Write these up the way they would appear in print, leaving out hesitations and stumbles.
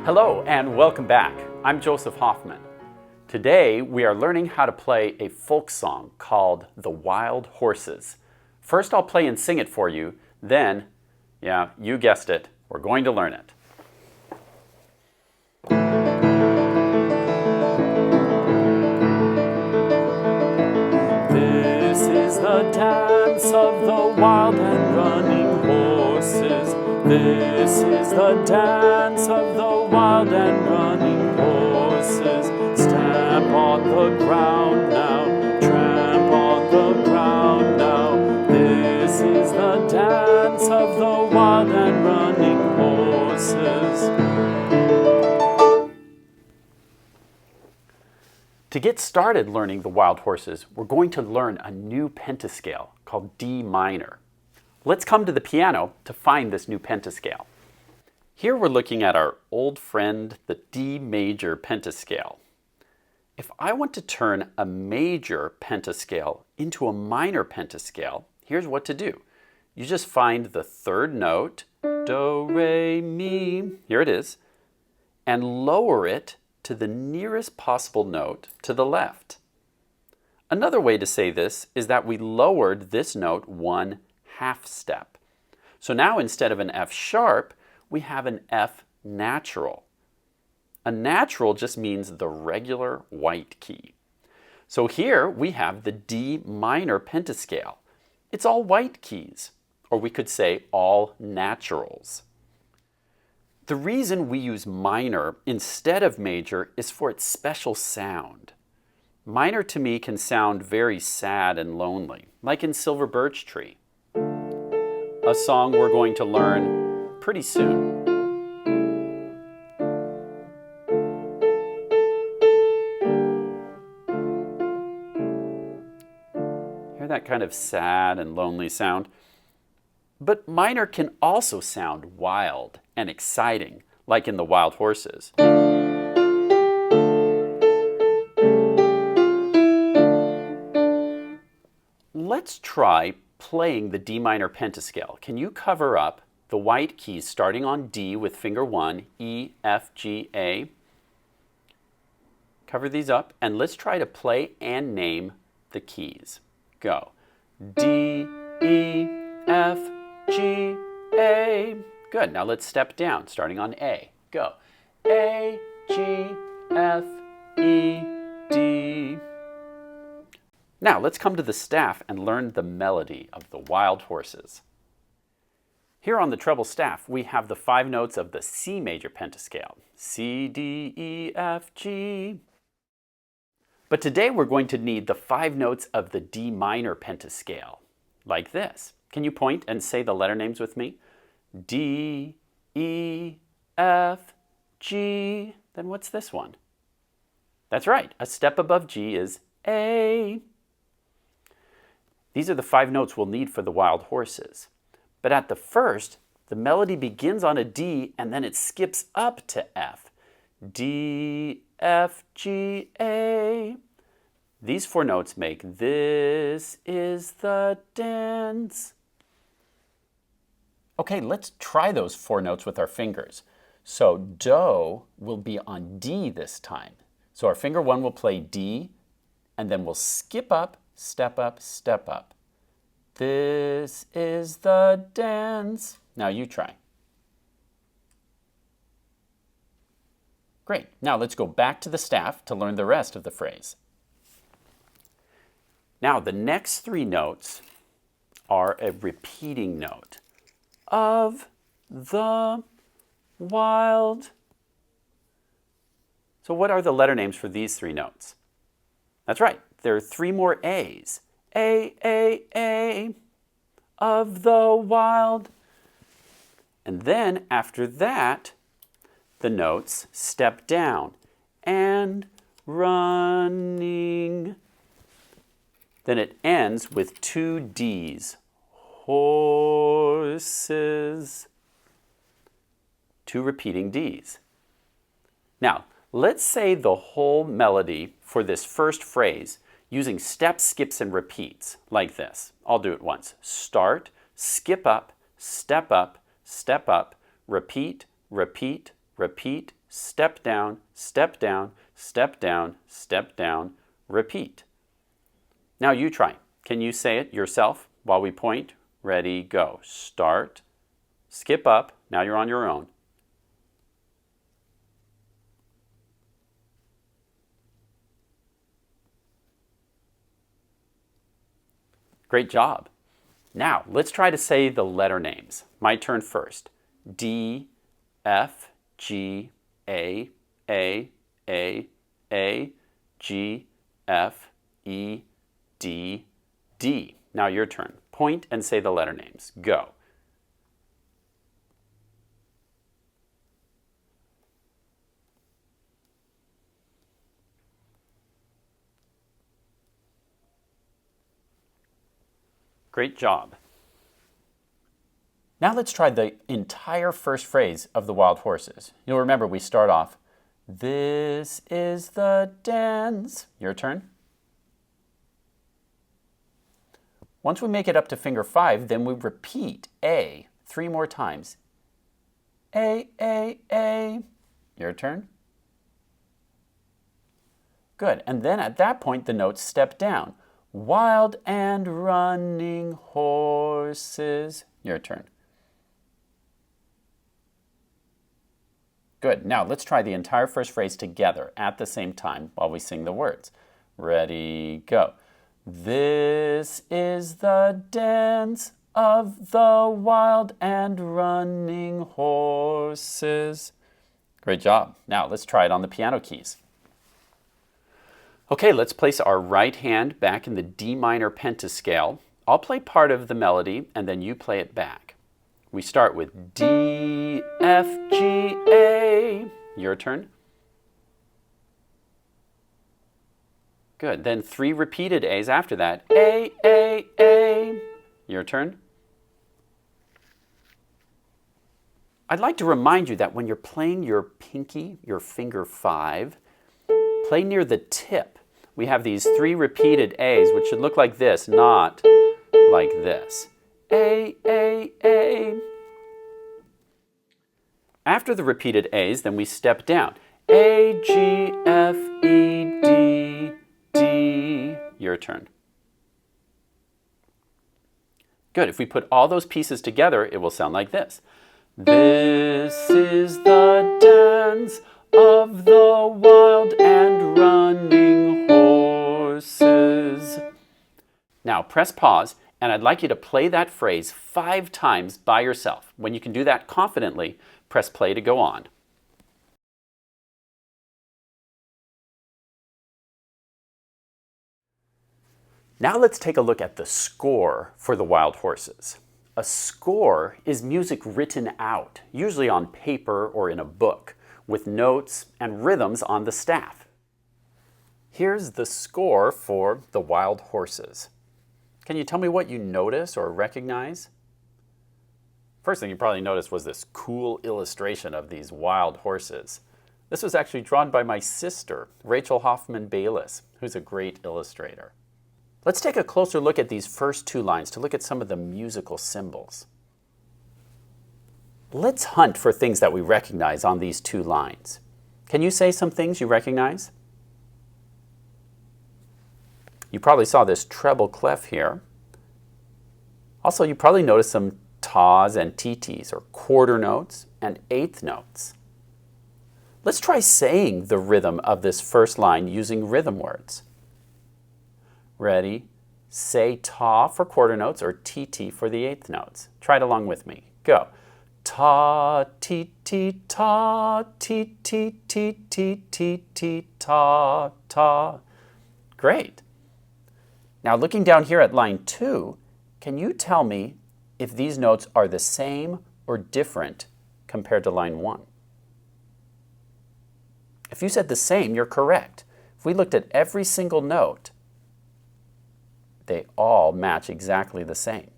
Hello and welcome back. I'm Joseph Hoffman. Today we are learning how to play a folk song called The Wild Horses. First I'll play and sing it for you, then, yeah, you guessed it, we're going to learn it. This is the dance of the wild and running horses. This is the dance of the wild and running horses. Stamp on the ground now, tramp on the ground now. This is the dance of the wild and running horses. To get started learning the wild horses, we're going to learn a new pentascale called D minor. Let's come to the piano to find this new pentascale. Here we're looking at our old friend, the D major pentascale. If I want to turn a major pentascale into a minor pentascale, here's what to do. You just find the third note, do, re, mi, here it is, and lower it to the nearest possible note to the left. Another way to say this is that we lowered this note one half step. So now instead of an F sharp, we have an F natural. A natural just means the regular white key. So here we have the D minor pentascale. It's all white keys, or we could say all naturals. The reason we use minor instead of major is for its special sound. Minor to me can sound very sad and lonely, like in Silver Birch Tree, a song we're going to learn pretty soon. Hear that kind of sad and lonely sound? But minor can also sound wild and exciting, like in the Wild Horses. Let's try playing the D minor pentascale. Can you cover up the white keys starting on D with finger 1, E, F, G, A? Cover these up and let's try to play and name the keys. Go. D, E, F, G, A. Good. Now let's step down, starting on A. Go. A, G, F, E, D. Now let's come to the staff and learn the melody of the Wild Horses. Here on the treble staff, we have the 5 notes of the C major pentascale. C, D, E, F, G. But today we're going to need the 5 notes of the D minor pentascale, like this. Can you point and say the letter names with me? D, E, F, G. Then what's this one? That's right, a step above G is A. These are the 5 notes we'll need for the Wild Horses. But at the first, the melody begins on a D and then it skips up to F. D, F, G, A. These 4 notes make "This is the dance." Okay, let's try those 4 notes with our fingers. So Do will be on D this time. So our finger 1 will play D, and then we'll skip up, step up, step up. This is the dance. Now you try. Great. Now let's go back to the staff to learn the rest of the phrase. Now the next 3 notes are a repeating note. Of the wild. So what are the letter names for these 3 notes? That's right, there are 3 more A's. A, of the wild. And then after that, the notes step down. And running. Then it ends with 2 D's. Horses. 2 repeating D's. Now, let's say the whole melody for this first phrase using steps, skips, and repeats, like this. I'll do it once. Start, skip up, step up, repeat, repeat, repeat, step down, step down, step down, step down, repeat. Now you try. Can you say it yourself while we point? Ready, go. Start, skip up. Now you're on your own. Great job. Now, let's try to say the letter names. My turn first. D, F, G, A, G, F, E, D, D. Now your turn. Point and say the letter names. Go. Great job. Now let's try the entire first phrase of the Wild Horses. You'll remember we start off, this is the dance. Your turn. Once we make it up to finger 5, then we repeat A 3 more times. A. Your turn. Good. And then at that point, the notes step down. Wild and running horses. Your turn. Good. Now let's try the entire first phrase together at the same time while we sing the words. Ready, go. This is the dance of the wild and running horses. Great job. Now let's try it on the piano keys. Okay, let's place our right hand back in the D minor pentascale. I'll play part of the melody and then you play it back. We start with D, F, G, A. Your turn. Good. Then 3 repeated A's after that. A. Your turn. I'd like to remind you that when you're playing your pinky, your finger 5, play near the tip. We have these 3 repeated A's, which should look like this, not like this. A. After the repeated A's, then we step down. A, G, F, E, D, D. Your turn. Good. If we put all those pieces together, it will sound like this. This is the dance of the wild and running horses. Now press pause, and I'd like you to play that phrase 5 times by yourself. When you can do that confidently, press play to go on. Now let's take a look at the score for the Wild Horses. A score is music written out, usually on paper or in a book, with notes and rhythms on the staff. Here's the score for the Wild Horses. Can you tell me what you notice or recognize? First thing you probably noticed was this cool illustration of these wild horses. This was actually drawn by my sister, Rachel Hoffman, who's a great illustrator. Let's take a closer look at these first 2 lines to look at some of the musical symbols. Let's hunt for things that we recognize on these 2 lines. Can you say some things you recognize? You probably saw this treble clef here. Also, you probably noticed some tas and titis, or quarter notes, and eighth notes. Let's try saying the rhythm of this first line using rhythm words. Ready? Say ta for quarter notes or tt for the eighth notes. Try it along with me. Go. Ta, ti, ti, ta, ti, ti, ti, ti, ti, ti, ta, ta. Great. Now looking down here at line 2, can you tell me if these notes are the same or different compared to line 1? If you said the same, you're correct. If we looked at every single note, they all match exactly the same.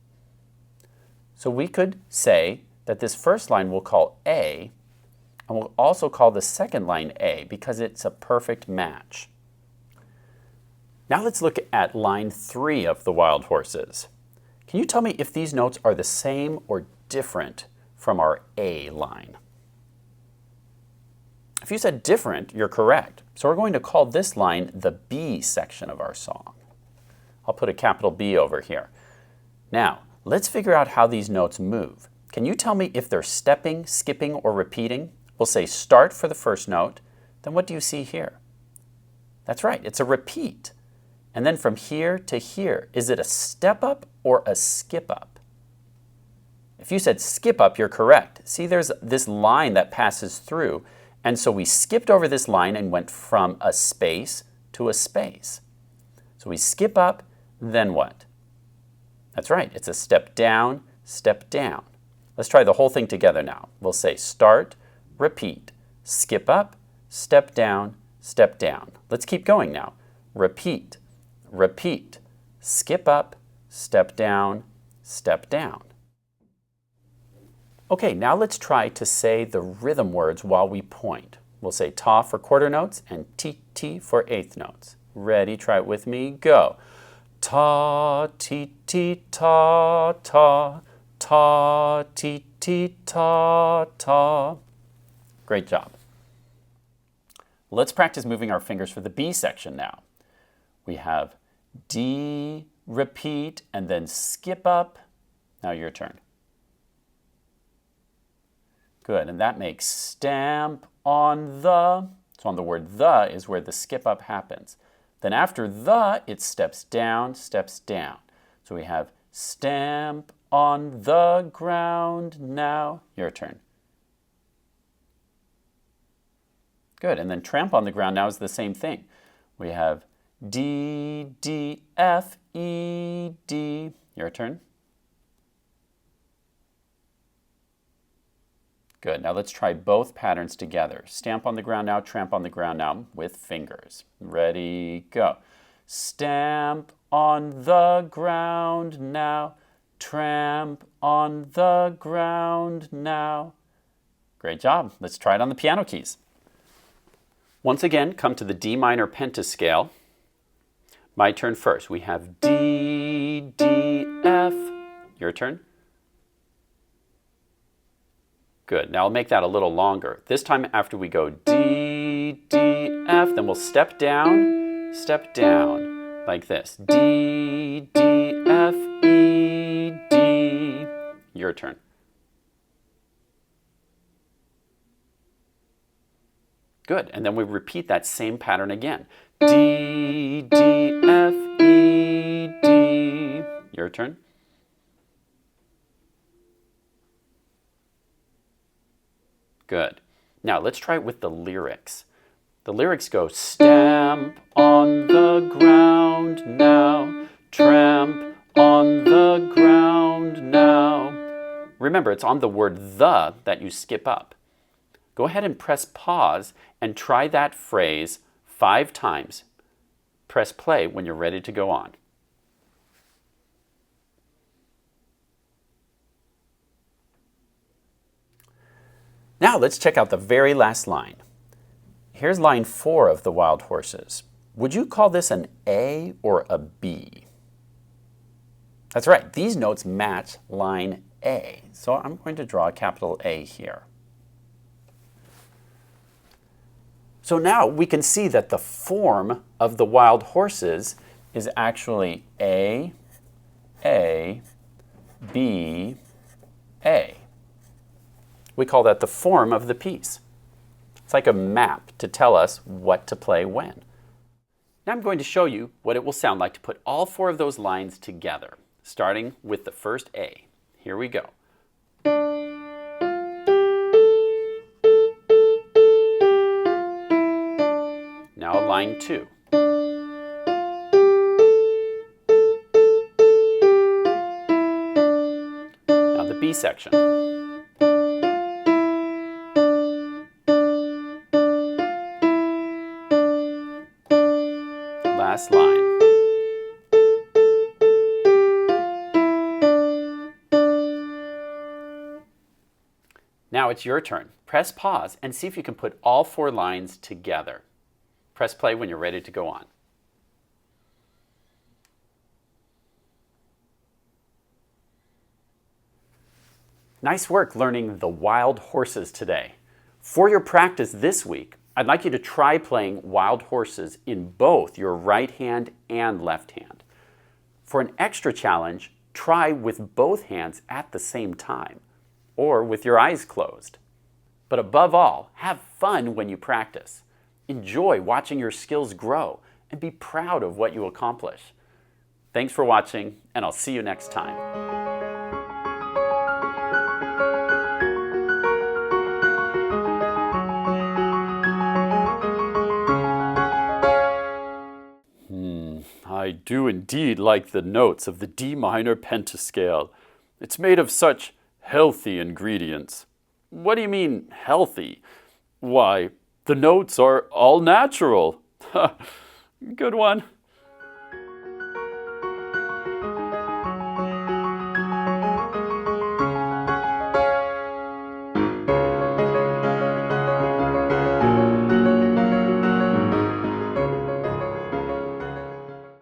So we could say that this first line we'll call A, and we'll also call the second line A because it's a perfect match. Now let's look at line 3 of the Wild Horses. Can you tell me if these notes are the same or different from our A line? If you said different, you're correct. So we're going to call this line the B section of our song. I'll put a capital B over here. Now, let's figure out how these notes move. Can you tell me if they're stepping, skipping, or repeating? We'll say start for the first note. Then what do you see here? That's right, it's a repeat. And then from here to here, is it a step up or a skip up? If you said skip up, you're correct. See, there's this line that passes through, and so we skipped over this line and went from a space to a space. So we skip up, then what? That's right, it's a step down, step down. Let's try the whole thing together now. We'll say start, repeat, skip up, step down, step down. Let's keep going now. Repeat, repeat, skip up, step down, step down. Okay, now let's try to say the rhythm words while we point. We'll say ta for quarter notes and ti for eighth notes. Ready? Try it with me. Go. Ta, ti, ta, ta, ta, ti, ta, ta. Great job. Let's practice moving our fingers for the B section now. We have D, repeat, and then skip up. Now your turn. Good, and that makes stamp on the. So on the word the is where the skip up happens. Then after the, it steps down, steps down. So we have stamp on the ground now. Your turn. Good, and then tramp on the ground now is the same thing. We have D, D, F, E, D. Your turn. Good, now let's try both patterns together. Stamp on the ground now, tramp on the ground now with fingers. Ready, go. Stamp on the ground now, tramp on the ground now. Great job. Let's try it on the piano keys. Once again, come to the D minor pentascale. My turn first. We have D, D, F. Your turn. Good. Now I'll make that a little longer. This time after we go D, D, F, then we'll step down, like this. D, D, F, E, D. Your turn. Good. And then we repeat that same pattern again. D, D, F, E, D. Your turn. Good. Now let's try it with the lyrics. The lyrics go stamp on the ground now, tramp on the ground now. Remember, it's on the word the that you skip up. Go ahead and press pause and try that phrase 5 times. Press play when you're ready to go on. Now let's check out the very last line. Here's line 4 of the Wild Horses. Would you call this an A or a B? That's right, these notes match line A. So I'm going to draw a capital A here. So now we can see that the form of the Wild Horses is actually A, B, A. We call that the form of the piece. It's like a map to tell us what to play when. Now I'm going to show you what it will sound like to put all 4 of those lines together, starting with the first A. Here we go. Now line 2. Now the B section. Last line. Now it's your turn. Press pause and see if you can put all 4 lines together. Press play when you're ready to go on. Nice work learning the Wild Horses today. For your practice this week, I'd like you to try playing wild horses in both your right hand and left hand. For an extra challenge, try with both hands at the same time, or with your eyes closed. But above all, have fun when you practice. Enjoy watching your skills grow and be proud of what you accomplish. Thanks for watching, and I'll see you next time. I do indeed like the notes of the D minor pentascale. It's made of such healthy ingredients. What do you mean, healthy? Why, the notes are all natural. Good one.